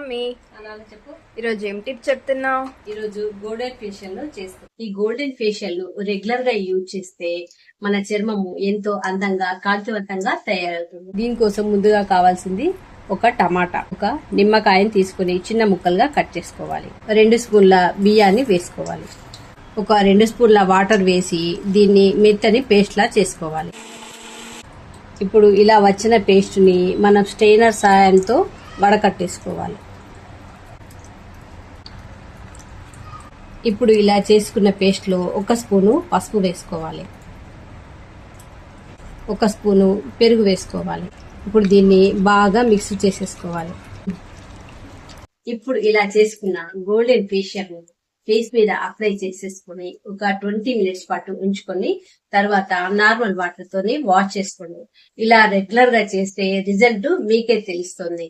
Mummy అలా చెప్పు. ఈరోజు ఏం టిప్ చెప్తున్నావు? ఈరోజు గోల్డెన్ ఫేషియల్ చేస్తాం. ఈ గోల్డెన్ ఫేషియల్ రెగ్యులర్ గా యూజ్ చేస్తే మన చర్మము ఎంతో అందంగా కాంతివంతంగా తయారవుతుంది. దీనికోసం ముందుగా కావాల్సింది ఒక టమాటా, ఒక నిమ్మకాయని తీసుకుని చిన్న ముక్కలుగా కట్ చేసుకోవాలి. 2 స్పూన్ల బియ్యాన్ని వేసుకోవాలి. ఒక 2 స్పూన్ల వాటర్ వేసి దీన్ని మెత్తని పేస్ట్ లా చేసుకోవాలి. ఇప్పుడు ఇలా వచ్చిన పేస్ట్ ని మనం స్ట్రెయినర్ సాయంతో వడకట్టేసుకోవాలి. ఇప్పుడు ఇలా చేసుకున్న పేస్ట్ లో 1 స్పూను పసుపు వేసుకోవాలి. 1 స్పూను పెరుగు వేసుకోవాలి. ఇప్పుడు దీన్ని బాగా మిక్స్ చేసేసుకోవాలి. ఇప్పుడు ఇలా చేసుకున్న గోల్డెన్ ఫేషియల్ ఫేస్ మీద అప్లై చేసేసుకుని ఒక 20 మినిట్స్ పాటు ఉంచుకొని తర్వాత నార్మల్ వాటర్ తోని వాష్ చేసుకోండి. ఇలా రెగ్యులర్ గా చేస్తే రిజల్ట్ మీకే తెలుస్తుంది.